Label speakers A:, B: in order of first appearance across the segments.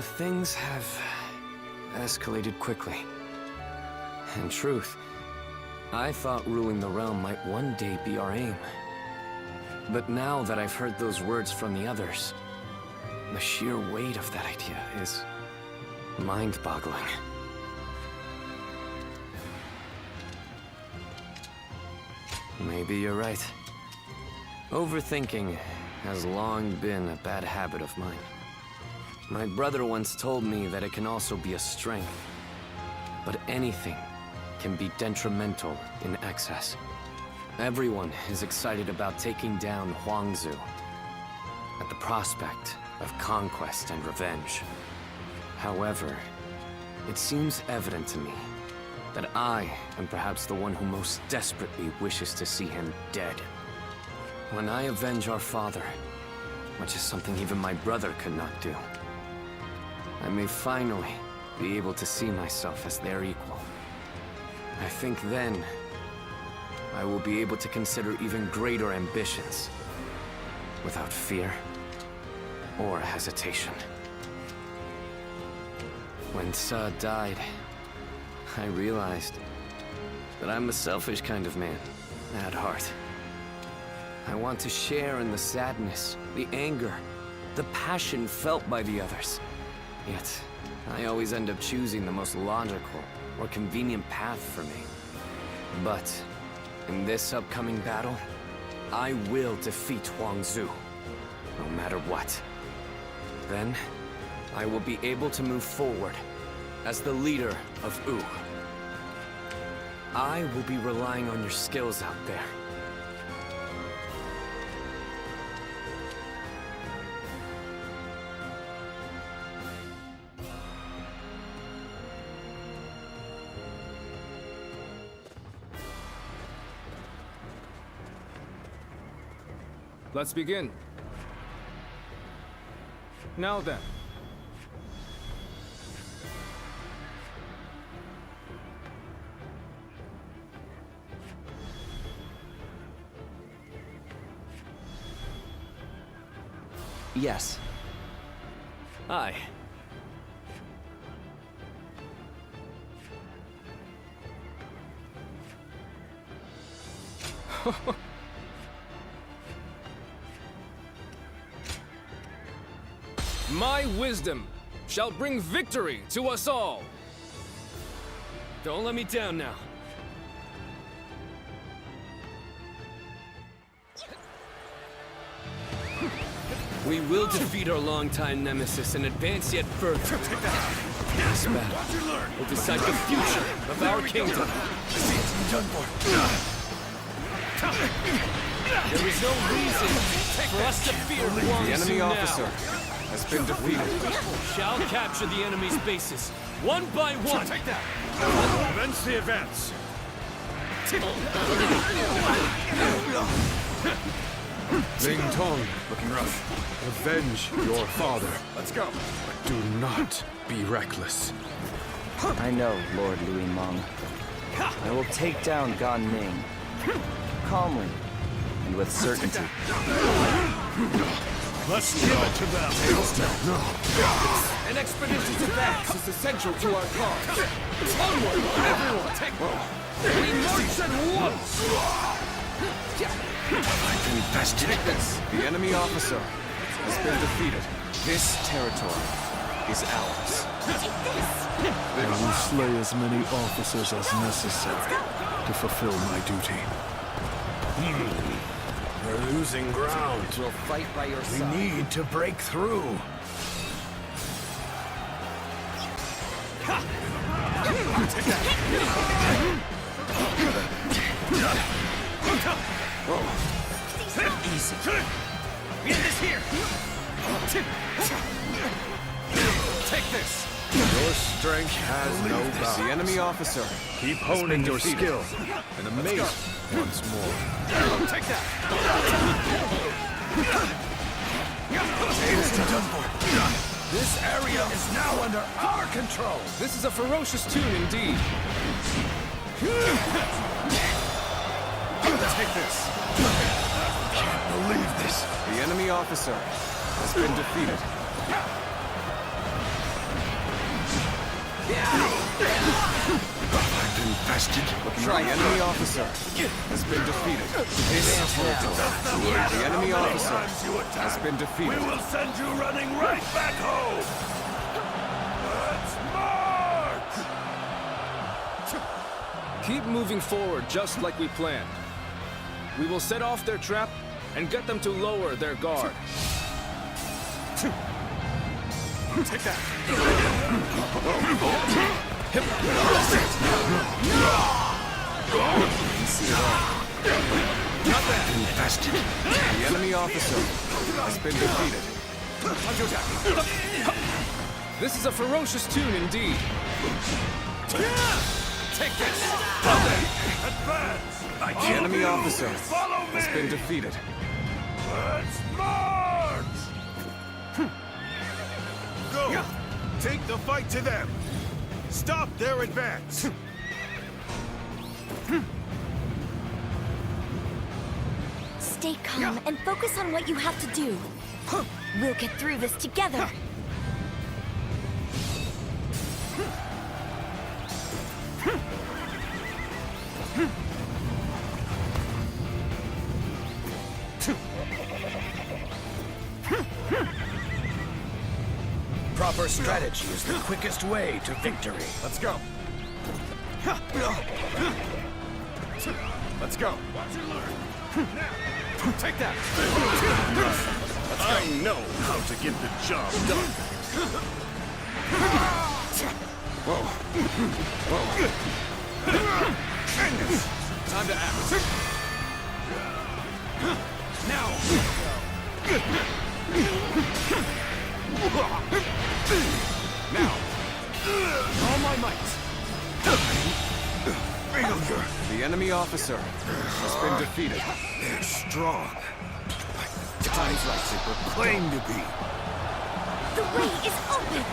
A: Things have escalated quickly. In truth, I thought ruling the realm might one day be our aim. But now that I've heard those words from the others, the sheer weight of that idea is mind-boggling. Maybe you're right. Overthinking has long been a bad habit of mine. My brother once told me that it can also be a strength, but anything can be detrimental in excess. Everyone is excited about taking down Huangzu at the prospect of conquest and revenge. However, it seems evident to me that I am perhaps the one who most desperately wishes to see him dead. When I avenge our father, which is something even my brother could not do, I may finally be able to see myself as their equal. I think then I will be able to consider even greater ambitions without fear or hesitation. When Sa died, I realized that I'm a selfish kind of man at heart. I want to share in the sadness, the anger, the passion felt by the others. Yet, I always end up choosing the most logical or convenient path for me. But, in this upcoming battle, I will defeat Huangzu, no matter what. Then, I will be able to move forward as the leader of Wu. I will be relying on your skills out there.
B: Let's begin. Now then.
A: Yes. Aye.
B: My wisdom shall bring victory to us all.
A: Don't let me down now. We will defeat our longtime nemesis and advance yet further. This battle will decide the future of our kingdom. There is no reason for us to fear Huangzu.
C: The enemy officer has been defeated.
A: We shall capture the enemy's bases, one by one.
D: Take that! Commence the advance!
C: Ling Tong, looking rough. Avenge your father.
D: Let's go!
C: But do not be reckless.
E: I know, Lord Louis Meng. I will take down Gan Ning. Calmly and with certainty.
D: Let's give it to them!
B: An expeditious advance is essential to our cause. Onward, everyone! Take We march at once!
C: Take this. The enemy officer has been defeated. This territory is ours.
D: I will slay as many officers as necessary to fulfill my duty. We're losing ground.
E: We'll fight by your
D: We
E: side.
D: need to break through.
E: Easy.
D: Get this here!
B: Take this!
C: Your strength has no bounds. The enemy officer.
D: Keep honing your
C: defeated.
D: skill and amaze
C: Once more.
B: Take that!
D: This area is now under our control.
B: This is a ferocious tune indeed.
D: Take this. Can't believe this.
C: The enemy officer has been defeated.
D: I've infested.
C: The enemy officer has been defeated. This territory. The enemy officer has been defeated.
D: We will send you running right back home. Let's march!
B: Keep moving forward just like we planned. We will set off their trap and get them to lower their guard.
C: Take that.
D: Infested.
C: The enemy officer has been defeated.
B: This is a ferocious tune indeed.
C: Take this.
D: Advance!
C: The enemy officer
D: Follow me!
C: has been defeated.
D: Let's march! Go! Take the fight to them! Stop their advance!
F: Stay calm and focus on what you have to do. We'll get through this together.
G: Proper strategy is the quickest way to victory.
C: Let's go. Let's go. Take that.
D: I know how to get the job done.
C: Whoa. Time to act. Now. Now. All my might.
D: Failure.
C: The enemy officer has been defeated.
D: They're strong.
C: Time's right.
D: They proclaim to be.
F: The way is open.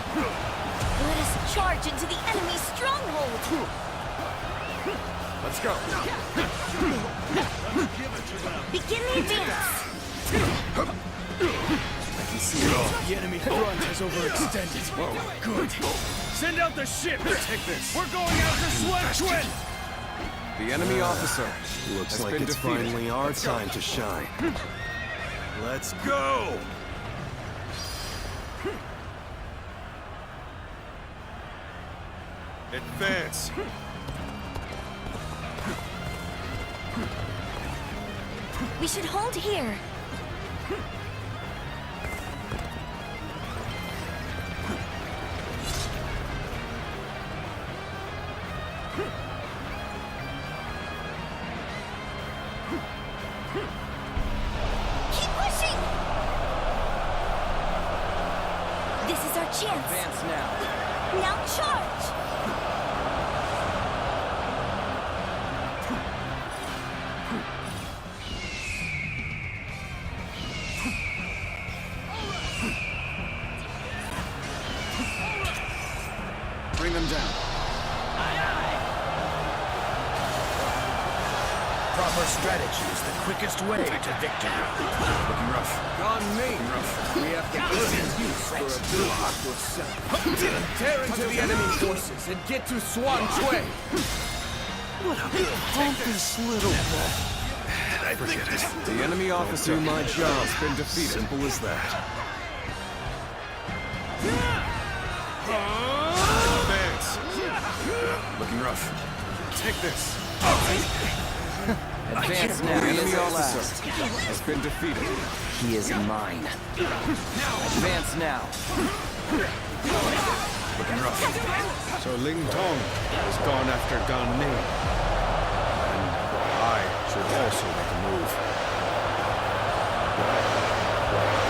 F: Let us charge into the enemy's stronghold.
C: Let's go.
F: Begin the advance.
G: The enemy front has overextended.
B: Good. Send out the ship.
C: Take this.
B: We're going after Shanyue.
C: The enemy officer
D: Looks
C: has
D: like
C: been
D: it's
C: defeated.
D: finally our time to shine. Let's go! Advance!
F: We should hold here. Keep pushing! This is our chance.
E: Advance now.
F: Now charge!
C: Bring them down.
G: Proper strategy is the quickest way to victory.
B: Looking rough.
C: Gone me.
B: We have to put in use for a bit of aqua. Tear into the enemy forces and get to Shanyue.
D: Pompous little I forget it.
C: The enemy officer
D: Do my job.
C: has been defeated.
D: Simple as that. Advance!
C: Looking rough. Take this.
E: Advance
C: The
E: now. He
C: enemy
E: is at
C: officer
E: last.
C: has been defeated.
E: He is mine. Advance now.
C: Looking rough.
D: So Ling Tong has gone after Gan Ning. And I should also make a move.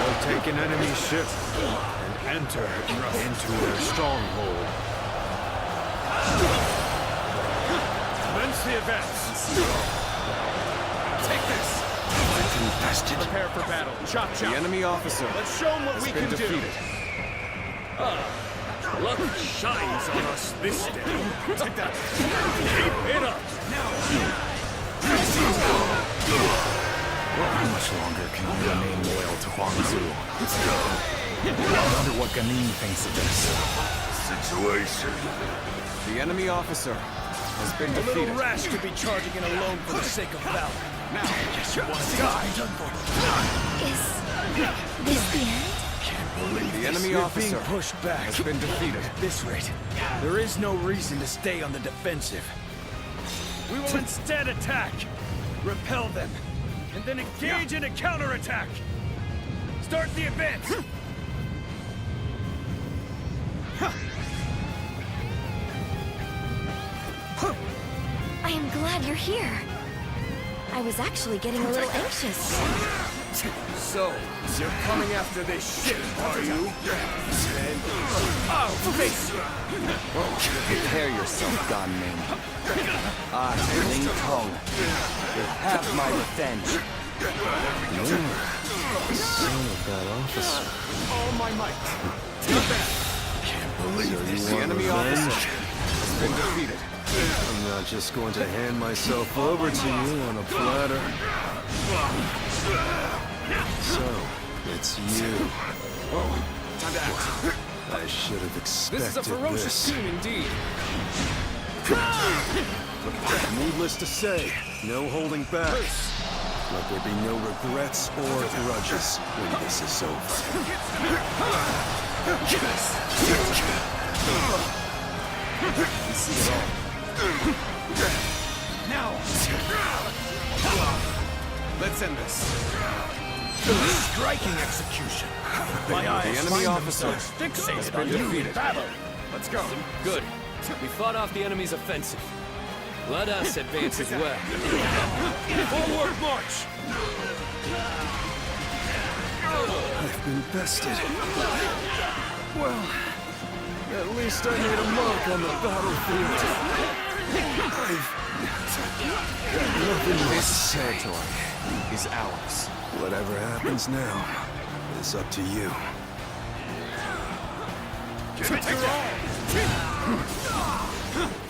D: We'll take an enemy ship and enter into their stronghold. Commence the advance.
C: Take this.
D: Infested.
B: Prepare for battle. Chop
C: The enemy officer
B: Let's show them what
C: has
B: we
C: been
B: can
C: defeated.
B: Luck shines on us this day.
C: Take that.
B: Keep it up.
G: How much longer can you remain loyal to Huangzu? I wonder what Ganin thinks of this.
D: situation.
C: The enemy officer has been
G: A little
C: defeated.
G: rash to be charging in alone for the sake of valor. Now, you want to die?
F: Is this the end?
C: The enemy
G: You're
C: officer
G: being pushed back.
C: has been defeated.
G: At this rate, there is no reason to stay on the defensive. We will instead attack, repel them, and then engage in a counterattack. Start the advance.
F: I am glad you're here. I was actually getting a little anxious.
B: So, you're coming after this shit, are you? Then I'll face you!
E: Prepare yourself, Gan Ning. I, Ling Tong, will have my revenge.
A: Son of that officer.
B: All my might.
C: The enemy officer has been defeated.
D: I'm not just going to hand myself over to you on a platter. So, it's you.
B: Time to act.
D: I should have expected
B: This is a ferocious
D: this.
B: tune indeed.
D: Needless to say, no holding back. Let there be no regrets or grudges when this is over.
B: Now! Let's end this.
G: Striking execution. My eyes
C: The enemy
G: find
C: officer
G: themselves
C: has
G: fixated
C: been
G: on you in
C: defeated.
G: battle.
B: Let's go.
A: Good. We fought off the enemy's offensive. Let us advance as well.
G: Forward march.
D: I've been bested. Well, at least I made a mark on the battlefield.
C: This territory is ours.
D: Whatever happens now is up to you.
B: Give it your all!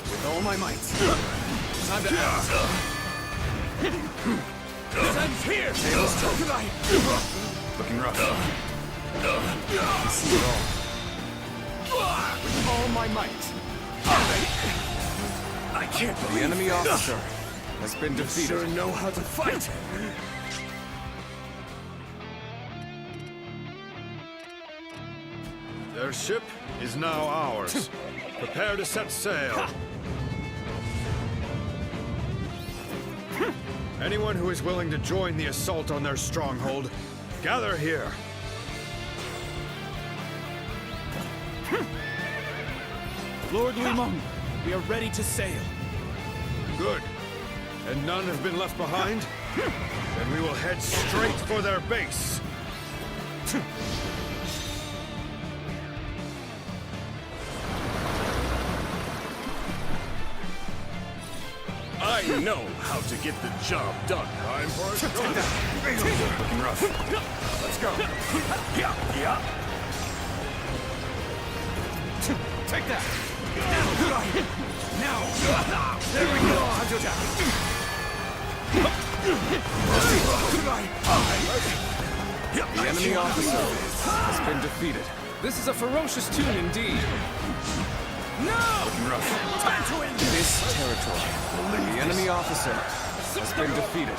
B: With all my might. Time to act. This ends here!
D: Looking rough.
C: I see it all.
B: With all my might. I can't
C: The
B: believe
C: enemy
B: this.
C: officer has been
B: Sure
C: defeated.
B: know how to fight.
D: Their ship is now ours. Prepare to set sail. Anyone who is willing to join the assault on their stronghold, gather here.
G: Lord Limong, we are ready to sail.
D: Good. And none have been left behind? Then we will head straight for their base.
G: I know how to get the job done.
D: Time for a show.
B: Looking rough. Let's go. Yeah. Take that. Now. There we go.
C: The enemy officer has been defeated.
B: This is a ferocious tune indeed. No! Time to end this.
C: This territory, the enemy officer has been defeated.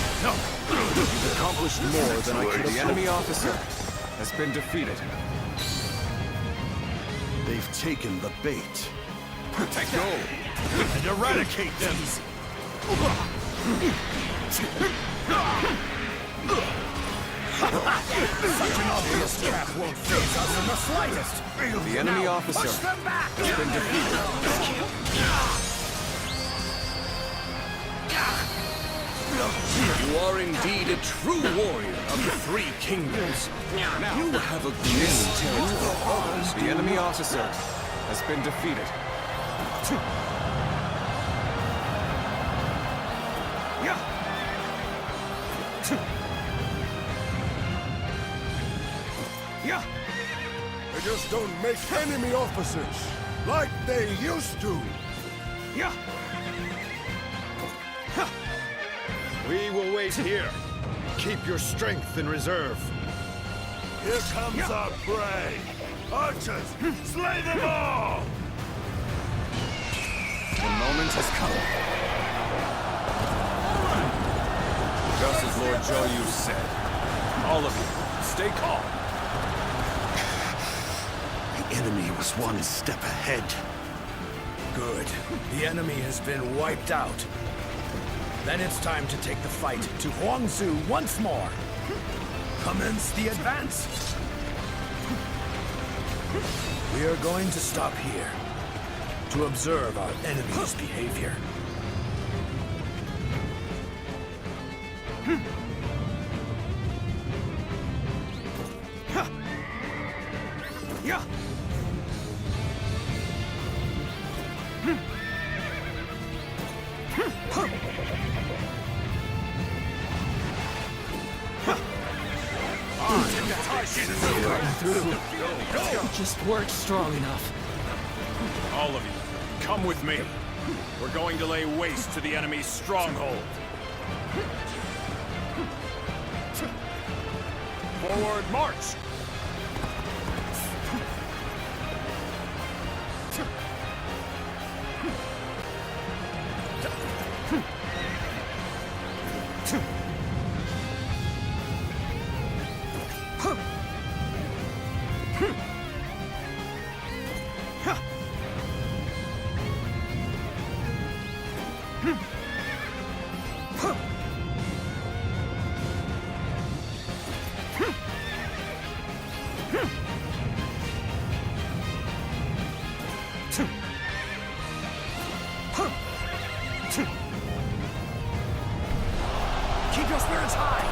D: You've accomplished more than I could
C: The
D: have
C: enemy
D: hoped.
C: officer has been defeated.
D: They've taken the bait.
B: Go.
G: And eradicate them. Such an obvious trap won't faze us in the slightest.
C: The enemy officer has been defeated.
B: You are indeed a true warrior of the Three Kingdoms. Now, you have a
C: This
B: glimpse.
C: territory, the enemy officer has been defeated.
D: They just don't make enemy officers like they used to.
G: Yeah.
D: We will wait here. Keep your strength in reserve.
G: Here comes our prey. Archers, slay them all!
C: The moment has come. Just as Lord Zhou said. All of you, stay calm.
G: The enemy was one step ahead. Good. The enemy has been wiped out. Then it's time to take the fight to Huangzu once more. Commence the advance. We are going to stop here to observe our enemy's behavior. Yeah.
A: Just weren't strong enough.
G: All of you, come with me. We're going to lay waste to the enemy's stronghold. Forward march! Keep your spirits high!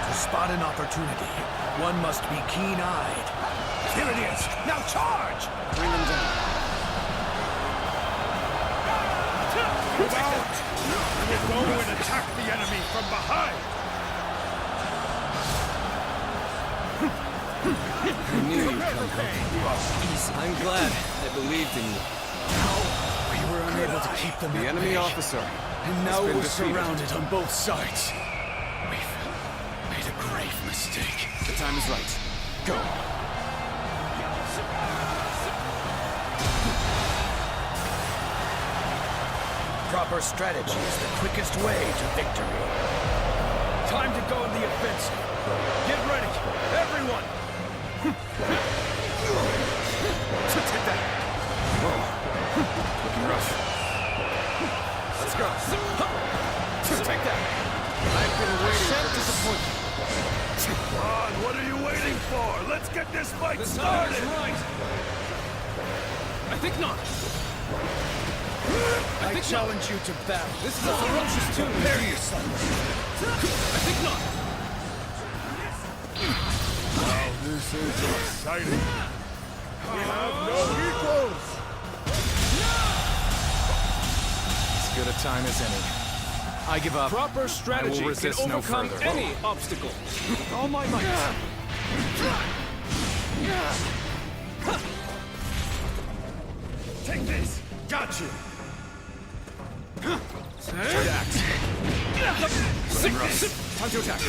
G: To spot an opportunity, one must be keen-eyed. Here it is! Now charge!
C: Bring them down.
G: Move out! We will go and attack the enemy from behind!
A: I knew you'd come home. I'm glad I believed in you.
G: We were unable to keep them
C: The
G: at
C: enemy
G: bay.
C: officer
G: And
C: has
G: now
C: been
G: we're
C: defeated.
G: surrounded on both sides. We've made a grave mistake.
C: The time is right. Go.
G: Proper strategy is the quickest way to victory. Time to go on the offensive. Get ready, everyone! Take that.
C: Looking rough.
G: Let's go. Take that.
C: I've been waiting for this.
G: Come on, what are you waiting for? Let's get this fight started!
B: right. I think not.
G: I challenge you to battle.
B: This is a ferocious tune.
G: Prepare yourself.
B: I think not.
D: Now this is exciting. We have no equals.
C: As good a time as any. I give up.
B: Proper strategy
C: I will resist
B: can
C: no
B: overcome
C: further.
B: any obstacle. With all my might.
G: Take this. Got you.
B: Attack.
G: Time to attack.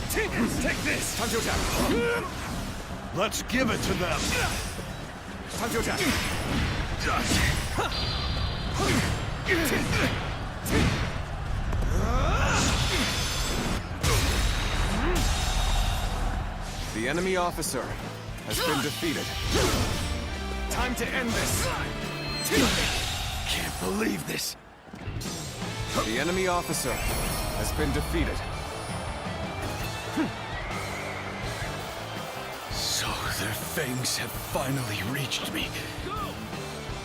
G: Take this. Time to attack. Let's give it to them. Time to attack.
C: The enemy officer has been defeated. Time to end this.
G: Can't believe this.
C: The enemy officer has been defeated.
G: So their fangs have finally reached me.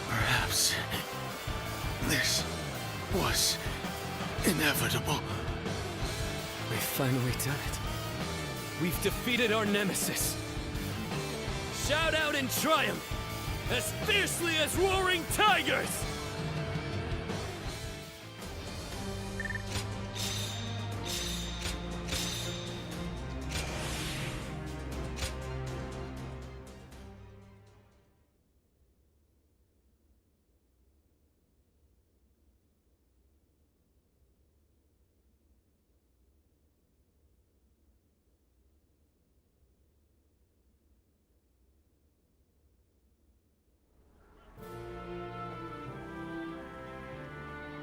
G: Perhaps this was inevitable.
A: We've finally done it. We've defeated our nemesis.
B: Shout out in triumph, as fiercely as roaring tigers!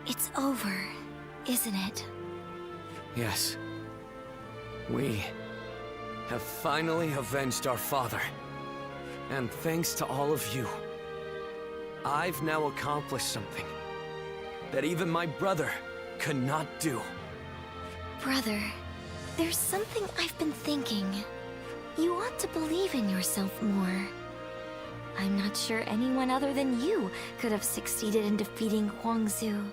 F: It's over, isn't it?
A: Yes. We have finally avenged our father. And thanks to all of you, I've now accomplished something that even my brother could not do.
F: Brother, there's something I've been thinking. You ought to believe in yourself more. I'm not sure anyone other than you could have succeeded in defeating Huangzu.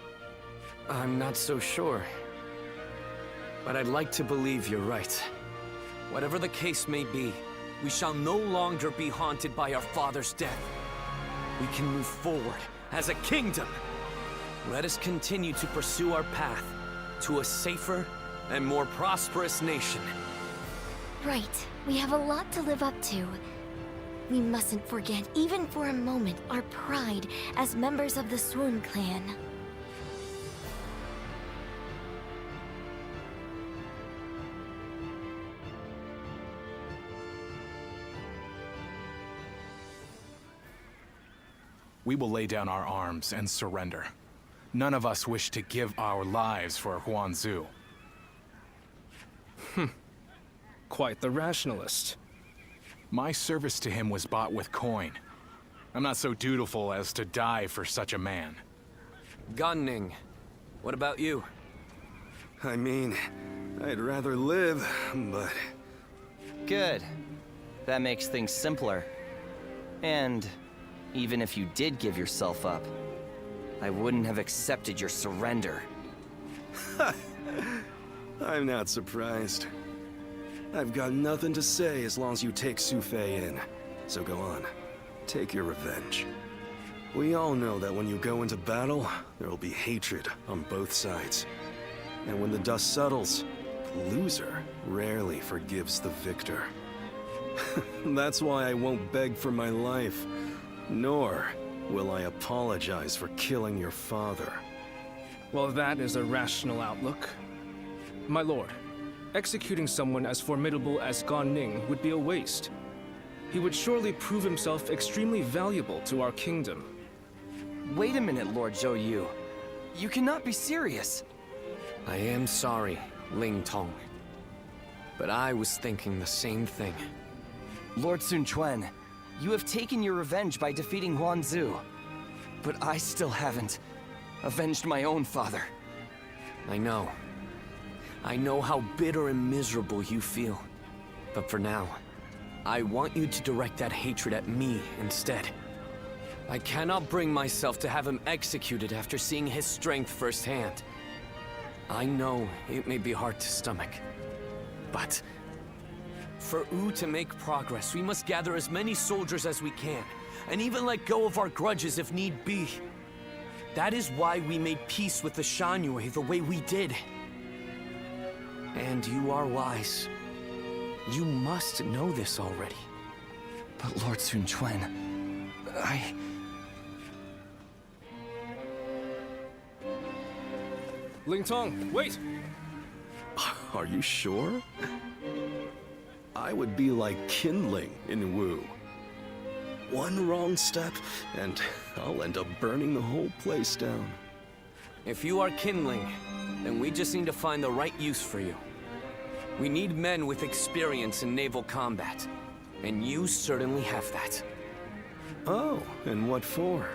A: I'm not so sure. But I'd like to believe you're right. Whatever the case may be, we shall no longer be haunted by our father's death. We can move forward as a kingdom. Let us continue to pursue our path to a safer and more prosperous nation.
F: Right, we have a lot to live up to. We mustn't forget, even for a moment, our pride as members of the Swoon clan.
H: We will lay down our arms and surrender. None of us wish to give our lives for Huangzu.
B: Quite the rationalist.
H: My service to him was bought with coin. I'm not so dutiful as to die for such a man.
A: Gunning, what about you?
D: I mean, I'd rather live, but...
E: Good. That makes things simpler. And even if you did give yourself up, I wouldn't have accepted your surrender.
D: I'm not surprised. I've got nothing to say as long as you take Su Fei in. So go on. Take your revenge. We all know that when you go into battle, there will be hatred on both sides. And when the dust settles, the loser rarely forgives the victor. That's why I won't beg for my life, nor will I apologize for killing your father.
B: Well, that is a rational outlook. My lord, executing someone as formidable as Gan Ning would be a waste. He would surely prove himself extremely valuable to our kingdom.
E: Wait a minute, Lord Zhou Yu. You cannot be serious.
A: I am sorry, Ling Tong. But I was thinking the same thing.
E: Lord Sun Quan, you have taken your revenge by defeating Huangzu. But I still haven't avenged my own father.
A: I know. I know how bitter and miserable you feel. But for now, I want you to direct that hatred at me instead. I cannot bring myself to have him executed after seeing his strength firsthand. I know it may be hard to stomach, but for Wu to make progress, we must gather as many soldiers as we can, and even let go of our grudges if need be. That is why we made peace with the Shanyue the way we did. And you are wise. You must know this already.
E: But Lord Sun Quan,
B: Ling Tong, wait!
D: Are you sure? I would be like kindling in Wu. One wrong step, and I'll end up burning the whole place down.
A: If you are kindling, then we just need to find the right use for you. We need men with experience in naval combat, and you certainly have that.
D: Oh, and what for?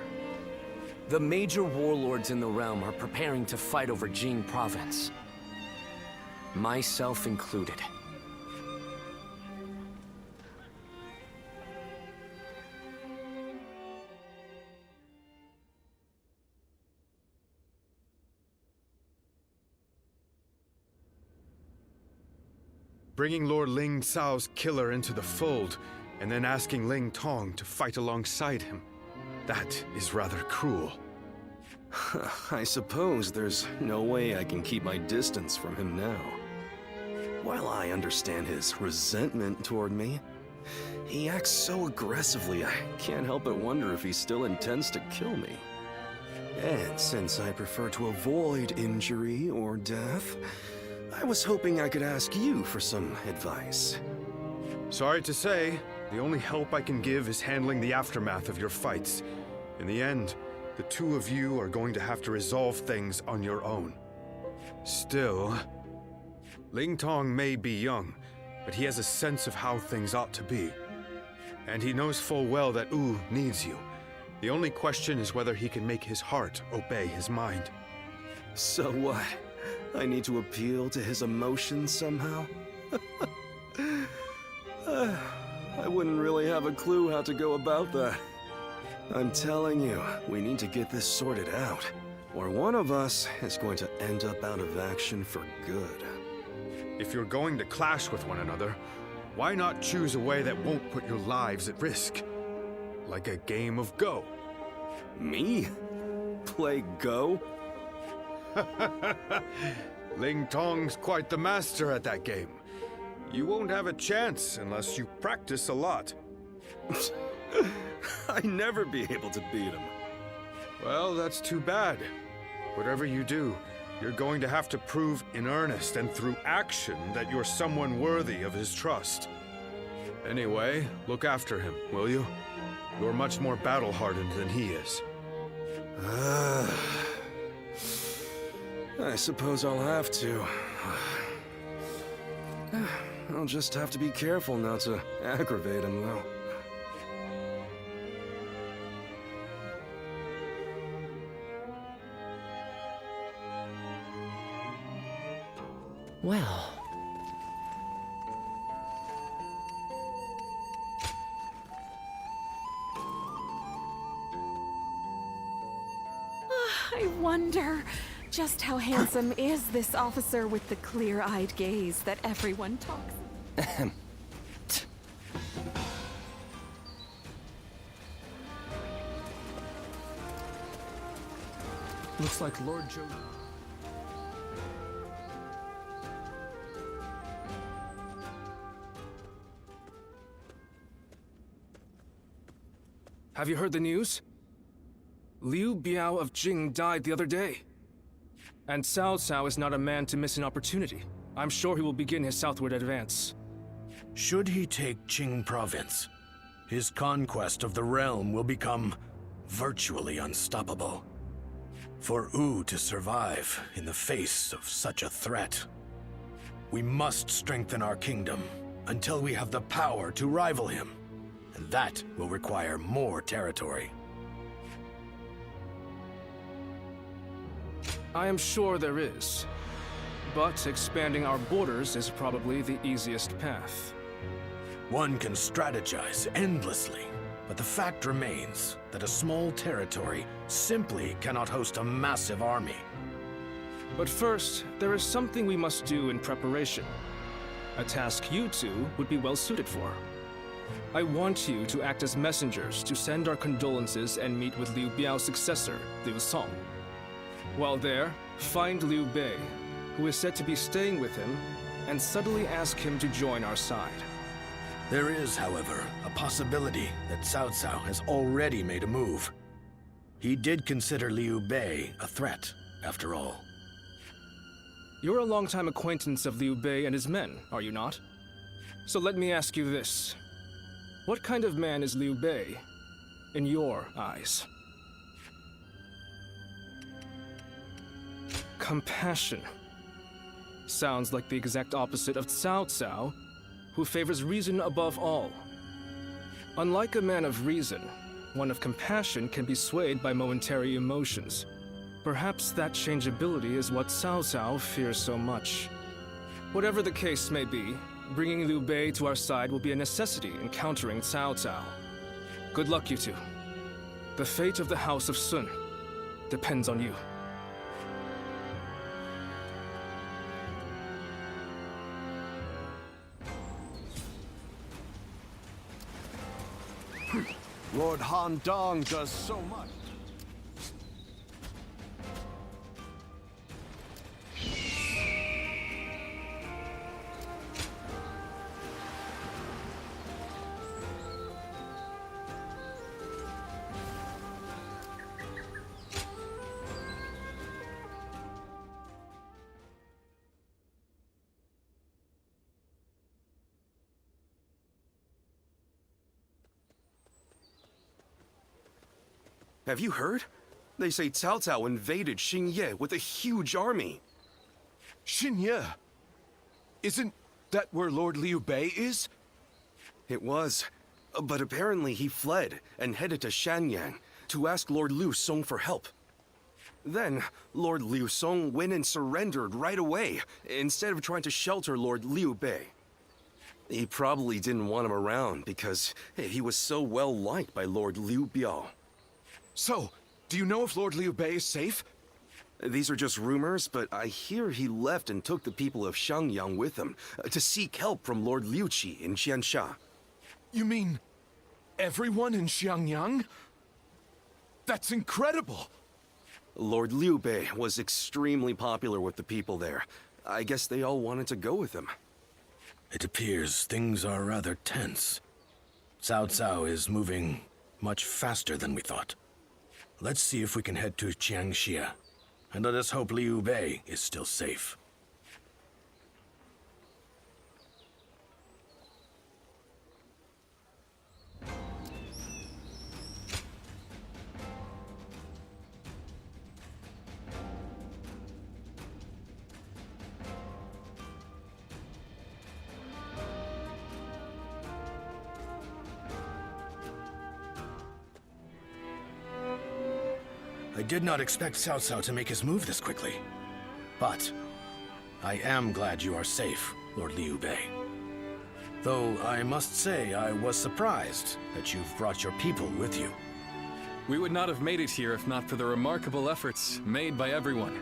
A: The major warlords in the realm are preparing to fight over Jing province. Myself included.
D: Bringing Lord Ling Cao's killer into the fold, and then asking Ling Tong to fight alongside him. That is rather cruel. I suppose there's no way I can keep my distance from him now. While I understand his resentment toward me, he acts so aggressively I can't help but wonder if he still intends to kill me. And since I prefer to avoid injury or death, I was hoping I could ask you for some advice. Sorry to say, the only help I can give is handling the aftermath of your fights. In the end, the two of you are going to have to resolve things on your own. Still, Ling Tong may be young, but he has a sense of how things ought to be. And he knows full well that Wu needs you. The only question is whether he can make his heart obey his mind.
I: So what? I need to appeal to his emotions somehow? I wouldn't really have a clue how to go about that. I'm telling you, we need to get this sorted out, or one of us is going to end up out of action for good.
D: If you're going to clash with one another, why not choose a way that won't put your lives at risk? Like a game of Go.
I: Me? Play Go?
D: Ling Tong's quite the master at that game. You won't have a chance unless you practice a lot.
I: I'd never be able to beat him.
D: Well, that's too bad. Whatever you do, you're going to have to prove in earnest and through action that you're someone worthy of his trust. Anyway, look after him, will you? You're much more battle-hardened than he is.
I: I suppose I'll have to. I'll just have to be careful not to aggravate him, though.
A: Well.
J: I wonder just how handsome is this officer with the clear-eyed gaze that everyone talks.
B: Looks like Lord Joe. Have you heard the news? Liu Biao of Jing died the other day. And Cao Cao is not a man to miss an opportunity. I'm sure he will begin his southward advance.
G: Should he take Qing province, his conquest of the realm will become virtually unstoppable. For Wu to survive in the face of such a threat, we must strengthen our kingdom until we have the power to rival him. And that will require more territory.
B: I am sure there is. But expanding our borders is probably the easiest path.
G: One can strategize endlessly, but the fact remains that a small territory simply cannot host a massive army.
B: But first, there is something we must do in preparation. A task you two would be well suited for. I want you to act as messengers to send our condolences and meet with Liu Biao's successor, Liu Song. While there, find Liu Bei, who is said to be staying with him, and subtly ask him to join our side.
G: There is, however, a possibility that Cao Cao has already made a move. He did consider Liu Bei a threat, after all.
B: You're a longtime acquaintance of Liu Bei and his men, are you not? So let me ask you this. What kind of man is Liu Bei, in your eyes? Compassion. Sounds like the exact opposite of Cao Cao, who favors reason above all. Unlike a man of reason, one of compassion can be swayed by momentary emotions. Perhaps that changeability is what Cao Cao fears so much. Whatever the case may be, bringing Liu Bei to our side will be a necessity in countering Cao Cao. Good luck, you two. The fate of the House of Sun depends on you.
I: Lord Han Dong does so much. Have you heard? They say Cao Cao invaded Xingye with a huge army.
C: Shanyue. Isn't that where Lord Liu Bei is?
I: It was, but apparently he fled and headed to Shanyang to ask Lord Liu Song for help. Then, Lord Liu Song went and surrendered right away, instead of trying to shelter Lord Liu Bei. He probably didn't want him around because he was so well liked by Lord Liu Biao.
C: So, do you know if Lord Liu Bei is safe?
I: These are just rumors, but I hear he left and took the people of Xiangyang with him to seek help from Lord Liu Qi in Qiansha.
C: You mean everyone in Xiangyang? That's incredible!
I: Lord Liu Bei was extremely popular with the people there. I guess they all wanted to go with him.
K: It appears things are rather tense. Cao Cao is moving much faster than we thought. Let's see if we can head to Jiangxia, and let us hope Liu Bei is still safe. I did not expect Cao Cao to make his move this quickly. But I am glad you are safe, Lord Liu Bei. Though I must say I was surprised that you've brought your people with you.
L: We would not have made it here if not for the remarkable efforts made by everyone.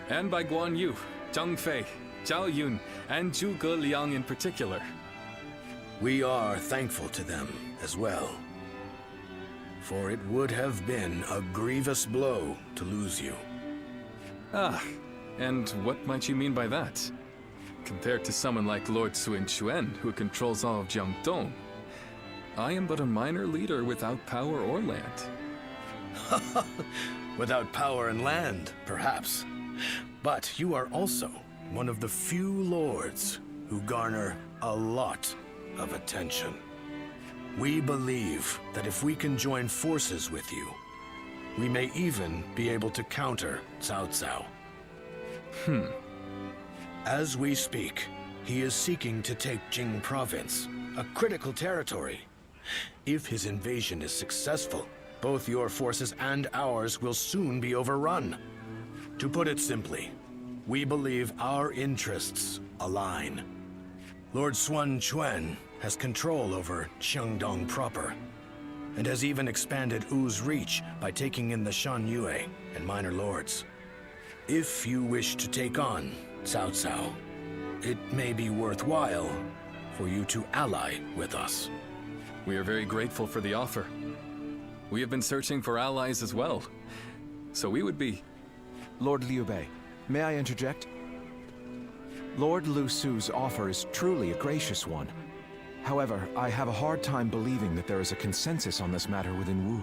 L: And by Guan Yu, Zhang Fei, Zhao Yun, and Zhuge Liang in particular.
K: We are thankful to them as well. For it would have been a grievous blow to lose you.
L: Ah, and what might you mean by that? Compared to someone like Lord Sun Quan, who controls all of Jiangdong, I am but a minor leader without power or land.
K: Without power and land, perhaps. But you are also one of the few lords who garner a lot of attention. We believe that if we can join forces with you, we may even be able to counter Cao Cao. As we speak, he is seeking to take Jing Province, a critical territory. If his invasion is successful, both your forces and ours will soon be overrun. To put it simply, we believe our interests align. Lord Sun Quan has control over Qiangdong proper, and has even expanded Wu's reach by taking in the Shanyue and minor lords. If you wish to take on Cao Cao, it may be worthwhile for you to ally with us.
L: We are very grateful for the offer. We have been searching for allies as well, so we would be...
M: Lord Liu Bei, may I interject? Lord Lu Su's offer is truly a gracious one. However, I have a hard time believing that there is a consensus on this matter within Wu.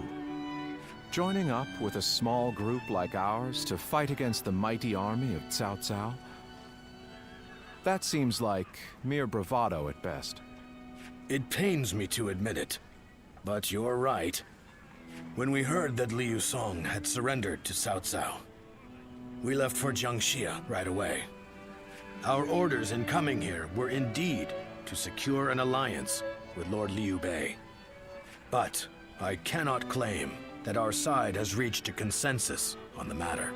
M: Joining up with a small group like ours to fight against the mighty army of Cao Cao? That seems like mere bravado at best.
K: It pains me to admit it, but you're right. When we heard that Liu Song had surrendered to Cao Cao, we left for Jiangxia right away. Our orders in coming here were indeed to secure an alliance with Lord Liu Bei. But I cannot claim that our side has reached a consensus on the matter.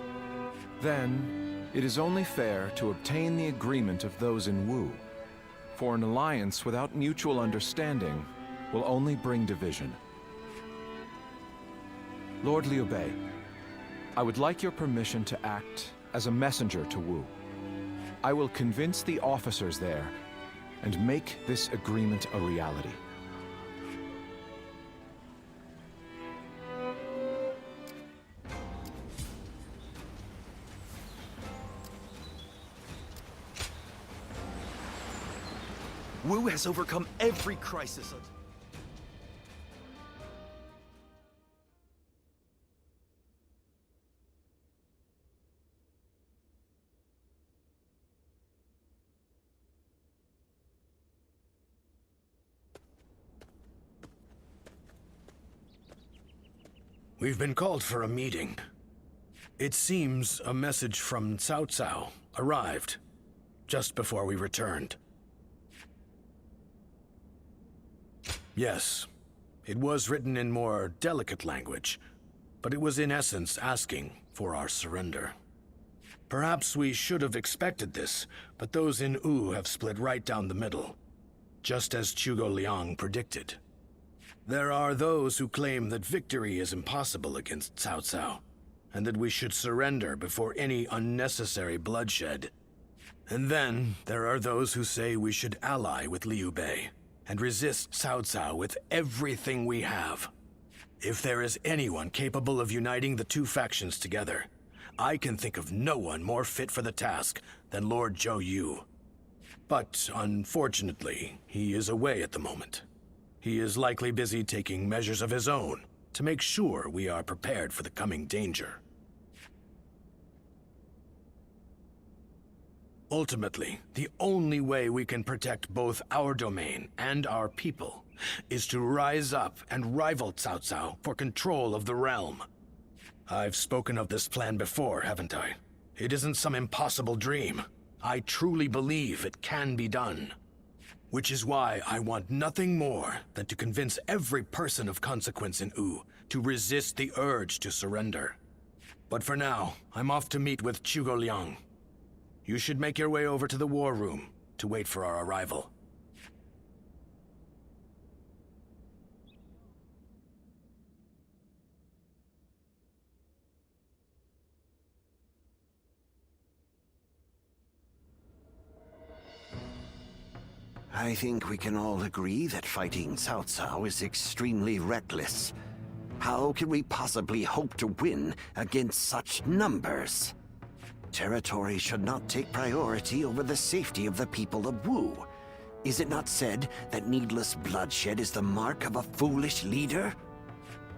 M: Then, it is only fair to obtain the agreement of those in Wu. For an alliance without mutual understanding will only bring division. Lord Liu Bei, I would like your permission to act as a messenger to Wu. I will convince the officers there and make this agreement a reality.
I: Wu has overcome every crisis.
K: We've been called for a meeting. It seems a message from Cao Cao arrived just before we returned. Yes, it was written in more delicate language, but it was in essence asking for our surrender. Perhaps we should have expected this, but those in Wu have split right down the middle, just as Zhuge Liang predicted. There are those who claim that victory is impossible against Cao Cao, and that we should surrender before any unnecessary bloodshed. And then there are those who say we should ally with Liu Bei and resist Cao Cao with everything we have. If there is anyone capable of uniting the two factions together, I can think of no one more fit for the task than Lord Zhou Yu. But unfortunately, he is away at the moment. He is likely busy taking measures of his own to make sure we are prepared for the coming danger. Ultimately, the only way we can protect both our domain and our people is to rise up and rival Cao Cao for control of the realm. I've spoken of this plan before, haven't I? It isn't some impossible dream. I truly believe it can be done. Which is why I want nothing more than to convince every person of consequence in Wu to resist the urge to surrender. But for now, I'm off to meet with Zhuge Liang. You should make your way over to the war room to wait for our arrival.
N: I think we can all agree that fighting Cao Cao is extremely reckless. How can we possibly hope to win against such numbers? Territory should not take priority over the safety of the people of Wu. Is it not said that needless bloodshed is the mark of a foolish leader?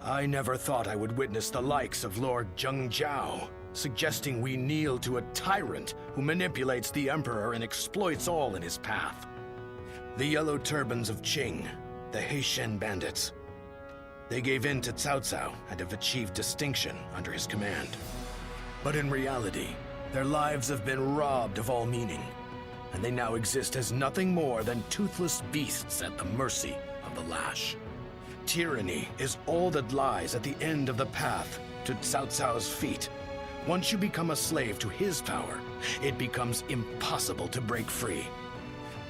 K: I never thought I would witness the likes of Lord Zheng Jiao, suggesting we kneel to a tyrant who manipulates the Emperor and exploits all in his path. The Yellow Turbans of Qing, the Heishen bandits. They gave in to Cao Cao and have achieved distinction under his command. But in reality, their lives have been robbed of all meaning, and they now exist as nothing more than toothless beasts at the mercy of the lash. Tyranny is all that lies at the end of the path to Cao Cao's feet. Once you become a slave to his power, it becomes impossible to break free.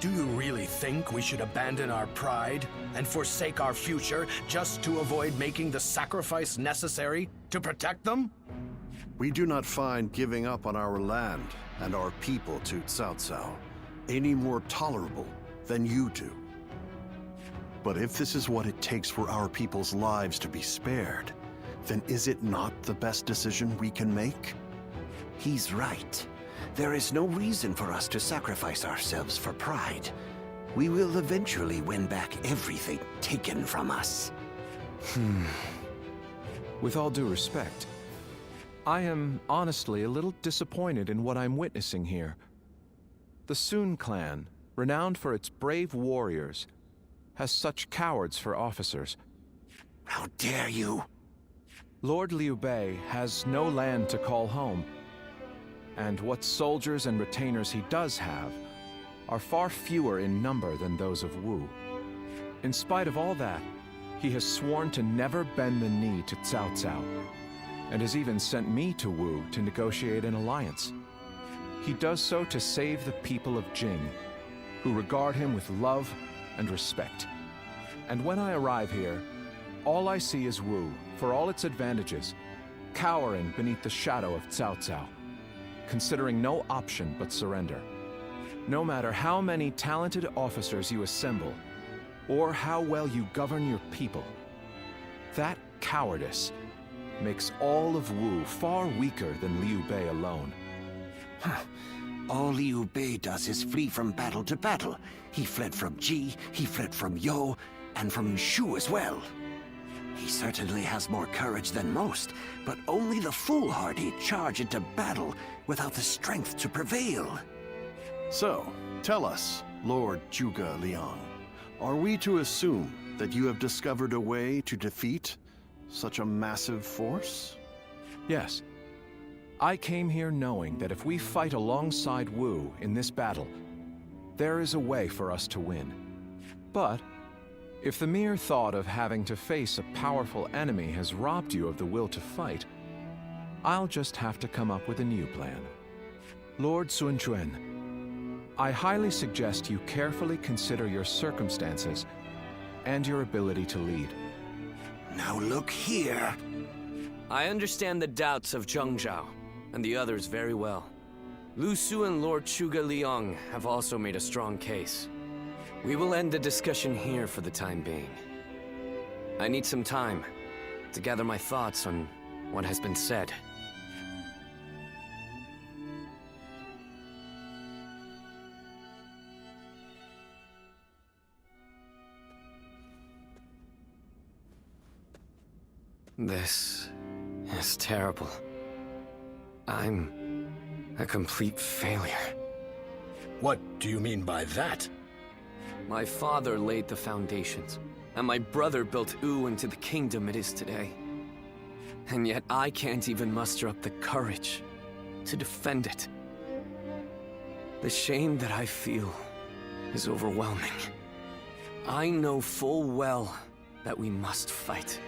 K: Do you really think we should abandon our pride and forsake our future just to avoid making the sacrifice necessary to protect them?
I: We do not find giving up on our land and our people to Cao Cao any more tolerable than you do. But if this is what it takes for our people's lives to be spared, then is it not the best decision we can make?
N: He's right. There is no reason for us to sacrifice ourselves for pride. We will eventually win back everything taken from us.
M: With all due respect, I am honestly a little disappointed in what I'm witnessing here. The Sun clan, renowned for its brave warriors, has such cowards for officers.
N: How dare you!
M: Lord Liu Bei has no land to call home, and what soldiers and retainers he does have are far fewer in number than those of Wu. In spite of all that, he has sworn to never bend the knee to Cao Cao, and has even sent me to Wu to negotiate an alliance. He does so to save the people of Jing, who regard him with love and respect. And when I arrive here, all I see is Wu, for all its advantages, cowering beneath the shadow of Cao Cao, considering no option but surrender. No matter how many talented officers you assemble, or how well you govern your people, that cowardice makes all of Wu far weaker than Liu Bei alone.
N: All Liu Bei does is flee from battle to battle. He fled from Ji, he fled from You, and from Shu as well. He certainly has more courage than most, but only the foolhardy charge into battle without the strength to prevail.
I: So, tell us, Lord Zhuge Liang, are we to assume that you have discovered a way to defeat such a massive force?
M: Yes. I came here knowing that if we fight alongside Wu in this battle, there is a way for us to win. But if the mere thought of having to face a powerful enemy has robbed you of the will to fight, I'll just have to come up with a new plan. Lord Sun Quan, I highly suggest you carefully consider your circumstances and your ability to lead.
N: Now look here.
A: I understand the doubts of Zheng Zhao and the others very well. Lu Su and Lord Zhuge Liang have also made a strong case. We will end the discussion here for the time being. I need some time to gather my thoughts on what has been said. This is terrible. I'm a complete failure.
K: What do you mean by that?
A: My father laid the foundations, and my brother built Wu into the kingdom it is today. And yet I can't even muster up the courage to defend it. The shame that I feel is overwhelming. I know full well that we must fight.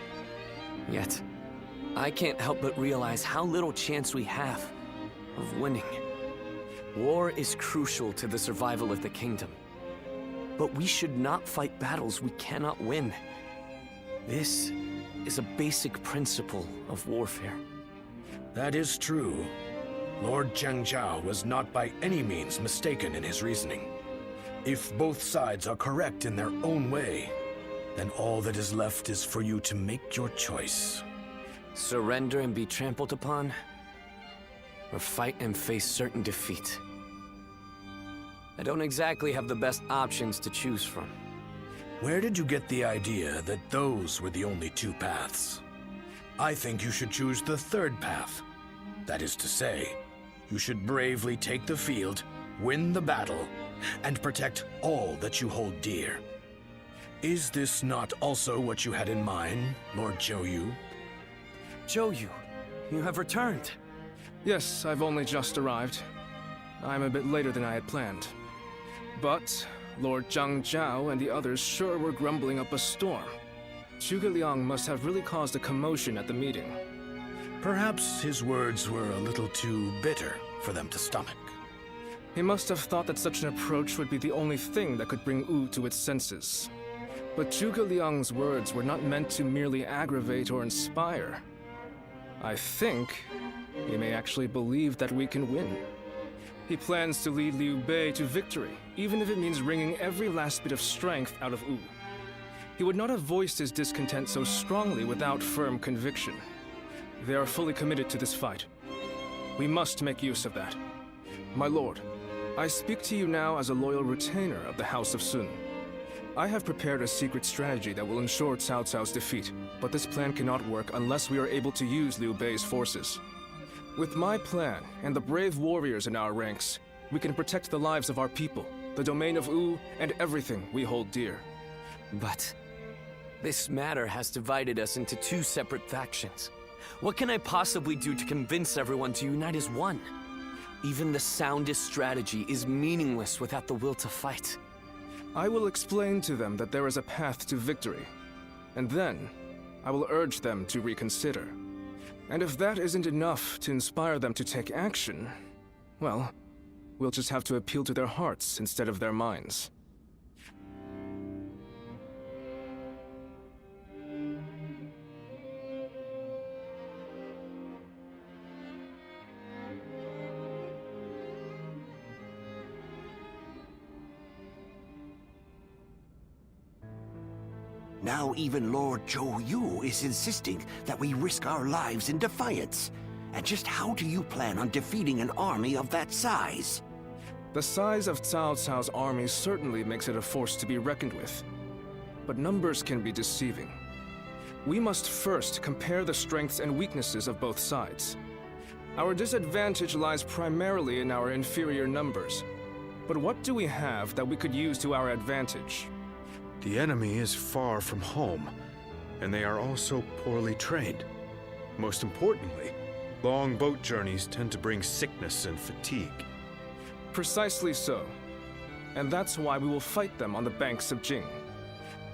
A: Yet, I can't help but realize how little chance we have of winning. War is crucial to the survival of the kingdom. But we should not fight battles we cannot win. This is a basic principle of warfare.
K: That is true. Lord Zheng Zhao was not by any means mistaken in his reasoning. If both sides are correct in their own way, then all that is left is for you to make your choice.
A: Surrender and be trampled upon, or fight and face certain defeat. I don't exactly have the best options to choose from.
K: Where did you get the idea that those were the only two paths? I think you should choose the third path. That is to say, you should bravely take the field, win the battle, and protect all that you hold dear. Is this not also what you had in mind, Lord Zhou?
A: Zhou, you have returned.
B: Yes, I've only just arrived. I'm a bit later than I had planned. But Lord Zhang Zhao and the others sure were grumbling up a storm. Zhuge Liang must have really caused a commotion at the meeting.
K: Perhaps his words were a little too bitter for them to stomach.
B: He must have thought that such an approach would be the only thing that could bring Wu to its senses. But Zhuge Liang's words were not meant to merely aggravate or inspire. I think he may actually believe that we can win. He plans to lead Liu Bei to victory, even if it means wringing every last bit of strength out of Wu. He would not have voiced his discontent so strongly without firm conviction. They are fully committed to this fight. We must make use of that. My lord, I speak to you now as a loyal retainer of the House of Sun. I have prepared a secret strategy that will ensure Cao Cao's defeat, but this plan cannot work unless we are able to use Liu Bei's forces. With my plan and the brave warriors in our ranks, we can protect the lives of our people, the domain of Wu, and everything we hold dear.
A: But this matter has divided us into two separate factions. What can I possibly do to convince everyone to unite as one? Even the soundest strategy is meaningless without the will to fight.
B: I will explain to them that there is a path to victory, and then I will urge them to reconsider. And if that isn't enough to inspire them to take action, well, we'll just have to appeal to their hearts instead of their minds.
N: Now even Lord Zhou is insisting that we risk our lives in defiance. And just how do you plan on defeating an army of that size?
B: The size of Cao Cao's army certainly makes it a force to be reckoned with. But numbers can be deceiving. We must first compare the strengths and weaknesses of both sides. Our disadvantage lies primarily in our inferior numbers. But what do we have that we could use to our advantage?
D: The enemy is far from home, and they are also poorly trained. Most importantly, Long boat journeys tend to bring sickness and fatigue.
B: Precisely so. And that's why we will fight them on the banks of Jing.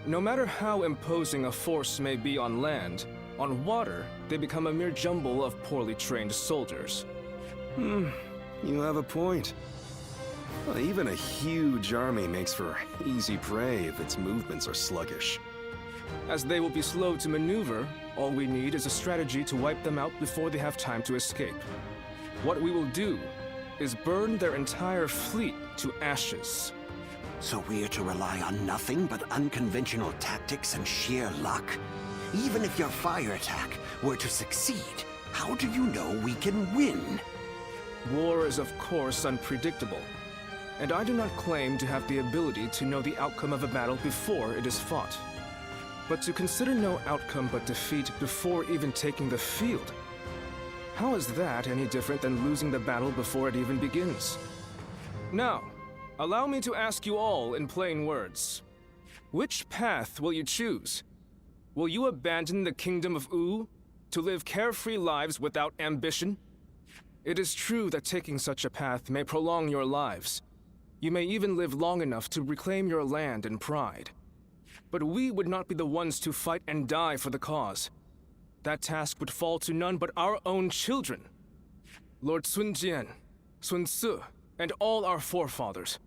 B: No matter how imposing a force may be on land, on water, they become a mere jumble of poorly trained soldiers.
I: You have a point. Well, even a huge army makes for easy prey if its movements are sluggish.
B: As they will be slow to maneuver, all we need is a strategy to wipe them out before they have time to escape. What we will do is burn their entire fleet to ashes.
N: So we're to rely on nothing but unconventional tactics and sheer luck? Even if your fire attack were to succeed, how do you know we can win?
B: War is of course unpredictable, and I do not claim to have the ability to know the outcome of a battle before it is fought. But to consider no outcome but defeat before even taking the field, how is that any different than losing the battle before it even begins? Now, allow me to ask you all in plain words. Which path will you choose? Will you abandon the kingdom of Wu to live carefree lives without ambition? It is true that taking such a path may prolong your lives. You may even live long enough to reclaim your land and pride. But we would not be the ones to fight and die for the cause. That task would fall to none but our own children. Lord Sun Jian, Sun Ce, and all our forefathers.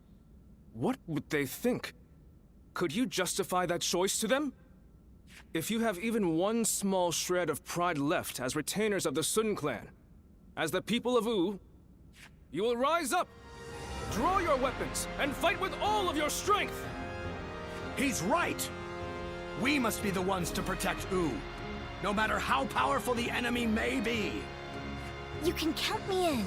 B: What would they think? Could you justify that choice to them? If you have even one small shred of pride left as retainers of the Sun clan, as the people of Wu, you will rise up, draw your weapons, and fight with all of your strength!
G: He's right! We must be the ones to protect Wu, no matter how powerful the enemy may be.
F: You can count me in.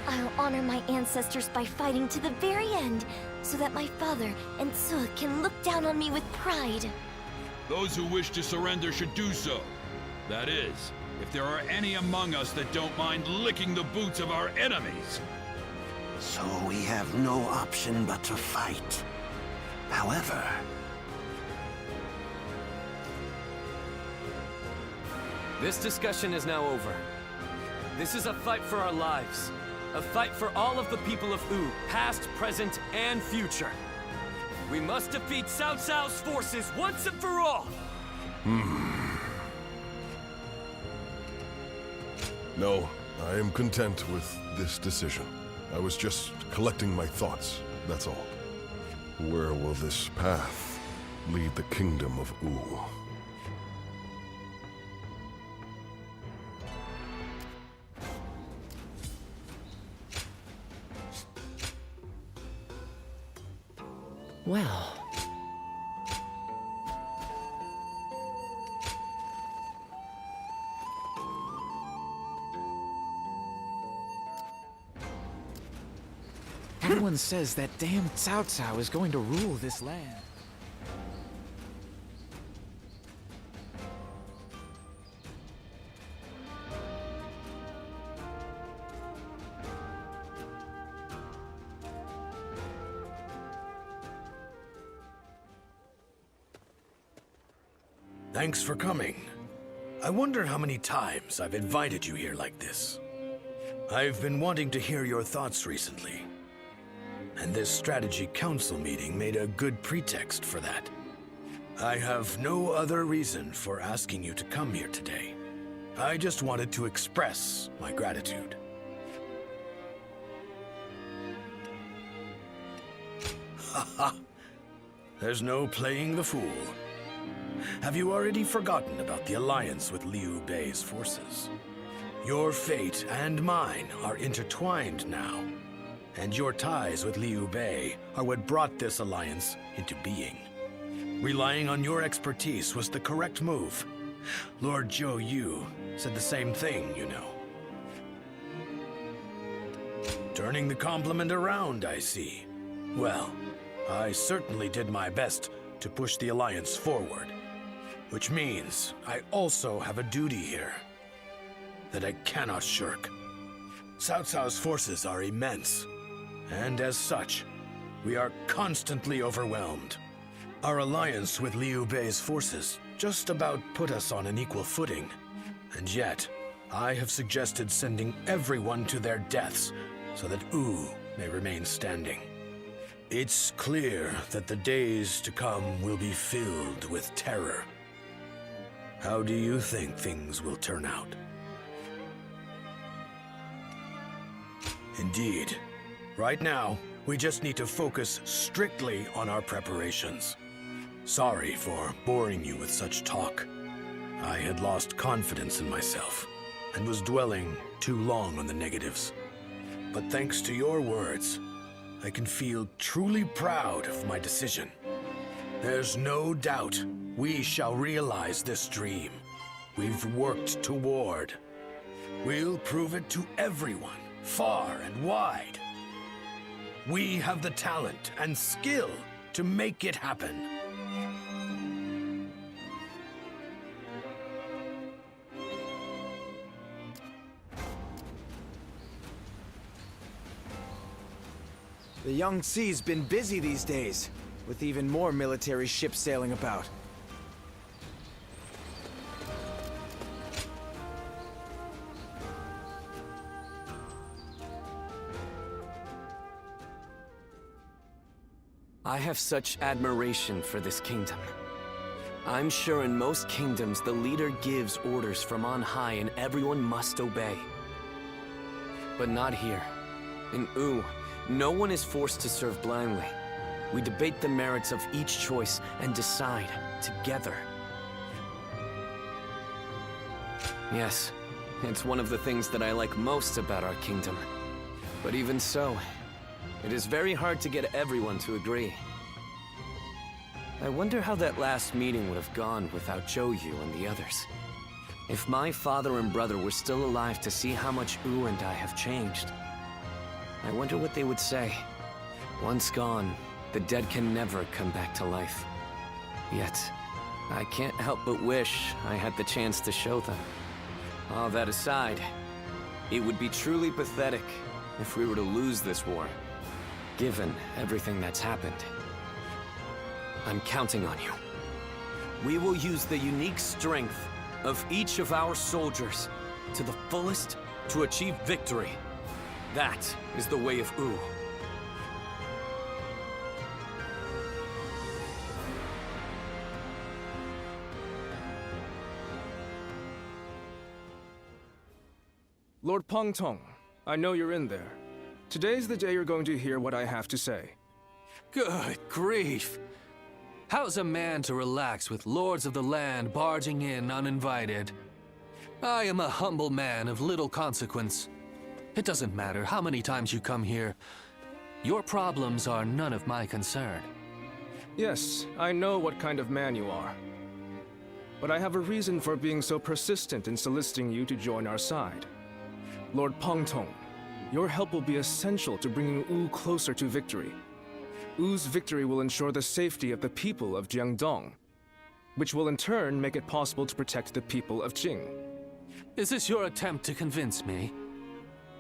F: I'll honor my ancestors by fighting to the very end, so that my father and Ce can look down on me with pride.
O: Those who wish to surrender should do so. That is, if there are any among us that don't mind licking the boots of our enemies.
N: So we have no option but to fight. However...
A: This discussion is now over. This is a fight for our lives. A fight for all of the people of Wu, past, present, and future. We must defeat Cao Cao's forces once and for all!
P: No, I am content with this decision. I was just collecting my thoughts, that's all. Where will this path lead the kingdom of Wu?
Q: Well... Everyone says that damn Cao Cao is going to rule this land.
K: Thanks for coming. I wonder how many times I've invited you here like this. I've been wanting to hear your thoughts recently. And this strategy council meeting made a good pretext for that. I have no other reason for asking you to come here today. I just wanted to express my gratitude. Haha. There's no playing the fool. Have you already forgotten about the alliance with Liu Bei's forces? Your fate and mine are intertwined now. And your ties with Liu Bei are what brought this alliance into being. Relying on your expertise was the correct move. Lord Zhou Yu said the same thing, you know. Turning the compliment around, I see. Well, I certainly did my best to push the alliance forward. Which means I also have a duty here that I cannot shirk. Cao Cao's forces are immense. And as such, we are constantly overwhelmed. Our alliance with Liu Bei's forces just about put us on an equal footing. And yet, I have suggested sending everyone to their deaths so that Wu may remain standing. It's clear that the days to come will be filled with terror. How do you think things will turn out? Indeed. Right now, we just need to focus strictly on our preparations. Sorry for boring you with such talk. I had lost confidence in myself and was dwelling too long on the negatives. But thanks to your words, I can feel truly proud of my decision. There's no doubt we shall realize this dream we've worked toward. We'll prove it to everyone, far and wide. We have the talent and skill to make it happen.
Q: The Yangtze's been busy these days, with even more military ships sailing about.
A: I have such admiration for this kingdom. I'm sure in most kingdoms the leader gives orders from on high and everyone must obey. But not here. In Wu, no one is forced to serve blindly. We debate the merits of each choice and decide together. Yes, it's one of the things that I like most about our kingdom. But even so, it is very hard to get everyone to agree. I wonder how that last meeting would have gone without Shanyue and the others. If my father and brother were still alive to see how much Wu and I have changed, I wonder what they would say. Once gone, the dead can never come back to life. Yet, I can't help but wish I had the chance to show them. All that aside, it would be truly pathetic if we were to lose this war, given everything that's happened. I'm counting on you. We will use the unique strength of each of our soldiers to the fullest to achieve victory. That is the way of Wu.
B: Lord Pongtong, I know you're in there. Today's the day you're going to hear what I have to say.
R: Good grief! How's a man to relax with lords of the land barging in uninvited? I am a humble man of little consequence. It doesn't matter how many times you come here. Your problems are none of my concern.
B: Yes, I know what kind of man you are. But I have a reason for being so persistent in soliciting you to join our side. Lord Pongtong, your help will be essential to bringing Wu closer to victory. Wu's victory will ensure the safety of the people of Jiangdong, which will in turn make it possible to protect the people of Jing.
R: Is this your attempt to convince me?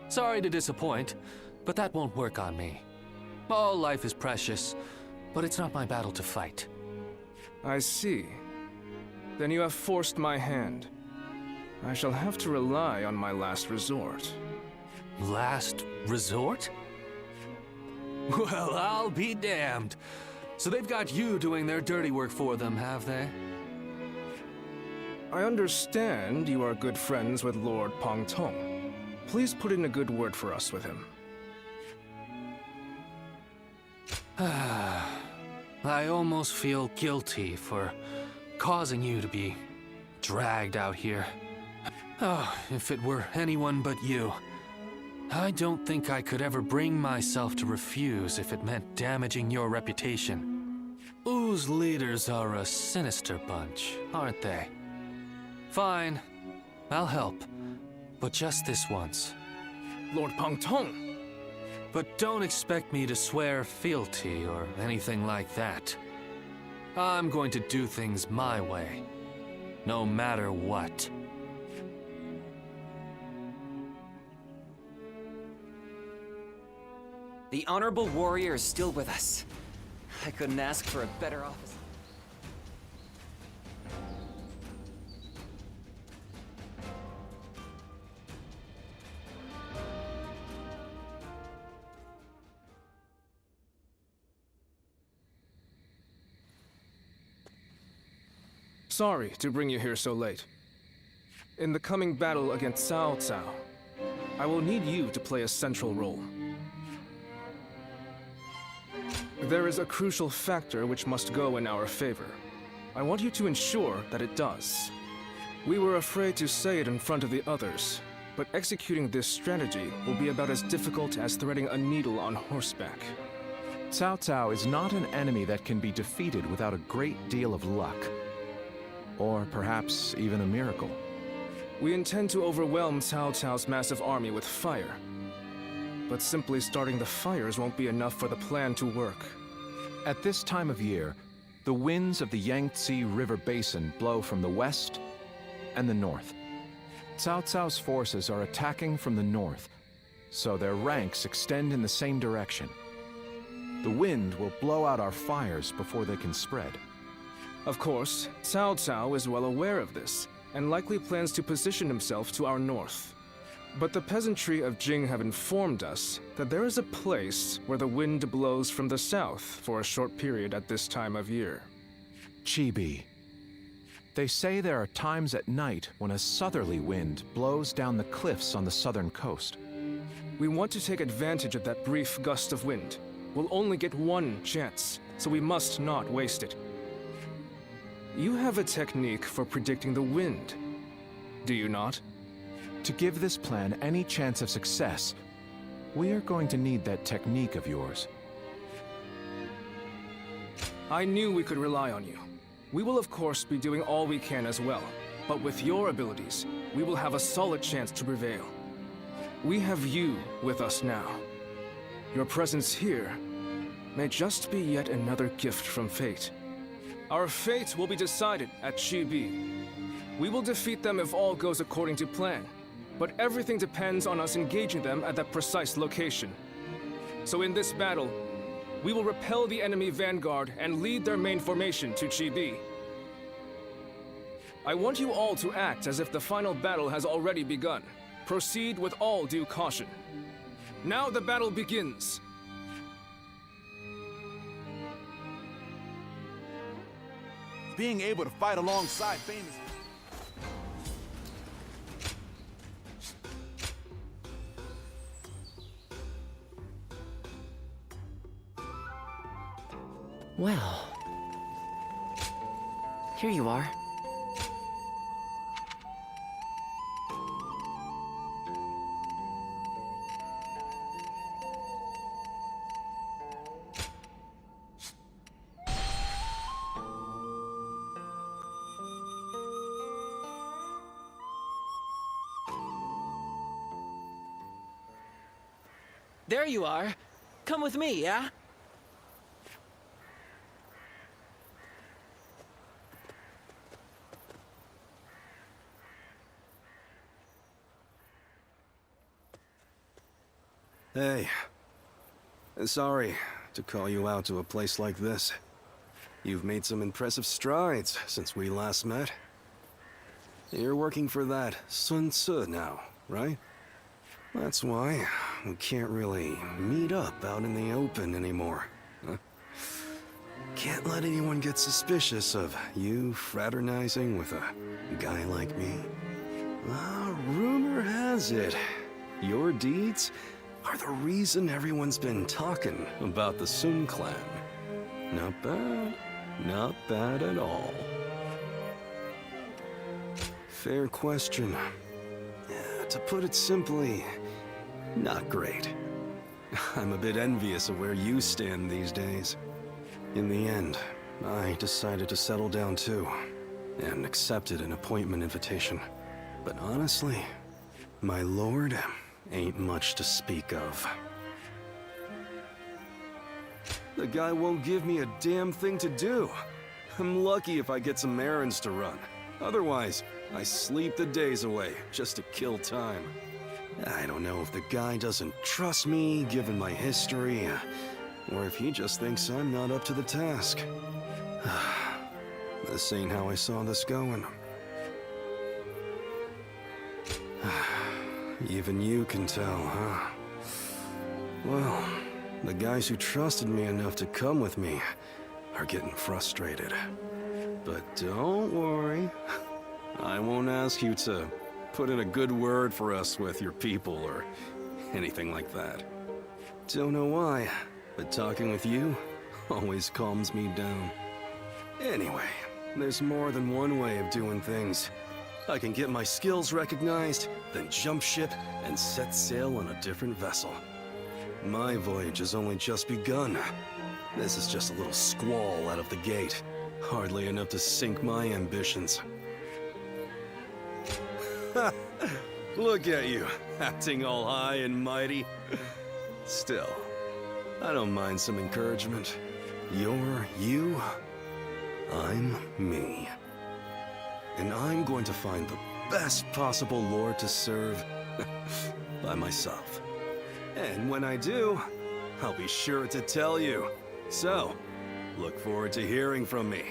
R: Sorry to disappoint, but that won't work on me. All life is precious, but it's not my battle to fight.
B: I see. Then you have forced my hand. I shall have to rely on my last resort.
R: Last resort? Well, I'll be damned. So they've got you doing their dirty work for them, have they?
B: I understand you are good friends with Lord Pongtong. Please put in a good word for us with him.
R: I almost feel guilty for causing you to be dragged out here. Oh, if it were anyone but you. I don't think I could ever bring myself to refuse if it meant damaging your reputation. Wu's leaders are a sinister bunch, aren't they? Fine, I'll help. But just this once.
B: Lord Pongtong!
R: But don't expect me to swear fealty or anything like that. I'm going to do things my way, no matter what.
E: The honorable warrior is still with us. I couldn't ask for a better officer.
B: Sorry to bring you here so late. In the coming battle against Cao Cao, I will need you to play a central role. There is a crucial factor which must go in our favor. I want you to ensure that it does. We were afraid to say it in front of the others, but executing this strategy will be about as difficult as threading a needle on horseback.
M: Cao Cao is not an enemy that can be defeated without a great deal of luck. Or perhaps even a miracle.
B: We intend to overwhelm Cao Cao's massive army with fire. But simply starting the fires won't be enough for the plan to work.
M: At this time of year, the winds of the Yangtze River Basin blow from the west and the north. Cao Cao's forces are attacking from the north, so their ranks extend in the same direction. The wind will blow out our fires before they can spread.
B: Of course, Cao Cao is well aware of this, and likely plans to position himself to our north. But the peasantry of Jing have informed us that there is a place where the wind blows from the south for a short period at this time of year.
M: Chibi. They say there are times at night when a southerly wind blows down the cliffs on the southern coast.
B: We want to take advantage of that brief gust of wind. We'll only get one chance, so we must not waste it. You have a technique for predicting the wind, do you not?
M: To give this plan any chance of success, we are going to need that technique of yours.
B: I knew we could rely on you. We will of course be doing all we can as well, but with your abilities, we will have a solid chance to prevail. We have you with us now. Your presence here may just be yet another gift from fate. Our fate will be decided at Chibi. We will defeat them if all goes according to plan, but everything depends on us engaging them at that precise location. So in this battle, we will repel the enemy vanguard and lead their main formation to Chibi. I want you all to act as if the final battle has already begun. Proceed with all due caution. Now the battle begins.
S: Being able to fight alongside famous...
T: Well, here you are. There you are. Come with me, yeah?
I: Hey. Sorry to call you out to a place like this. You've made some impressive strides since we last met. You're working for that Sun Tzu now, right? That's why we can't really meet up out in the open anymore. Huh? Can't let anyone get suspicious of you fraternizing with a guy like me. Rumor has it, your deeds are the reason everyone's been talking about the Sun clan. Not bad. Not bad at all. Fair question. To put it simply, not great. I'm a bit envious of where you stand these days. In the end, I decided to settle down too, and accepted an appointment invitation. But honestly, my lord ain't much to speak of. The guy won't give me a damn thing to do. I'm lucky if I get some errands to run. Otherwise, I sleep the days away just to kill time. I don't know if the guy doesn't trust me, given my history, or if he just thinks I'm not up to the task. This ain't how I saw this going. Even you can tell, huh? Well, the guys who trusted me enough to come with me are getting frustrated. But don't worry. I won't ask you to put in a good word for us with your people or anything like that. Don't know why, but talking with you always calms me down. Anyway, there's more than one way of doing things. I can get my skills recognized, then jump ship and set sail on a different vessel. My voyage has only just begun. This is just a little squall out of the gate. Hardly enough to sink my ambitions. Look at you, acting all high and mighty. Still, I don't mind some encouragement. You're you, I'm me. And I'm going to find the best possible lord to serve by myself. And when I do, I'll be sure to tell you. So, look forward to hearing from me.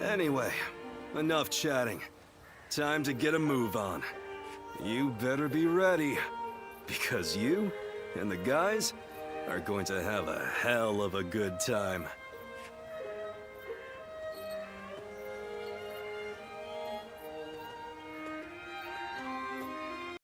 I: Anyway, enough chatting. Time to get a move on. You better be ready, because you and the guys are going to have a hell of a good time.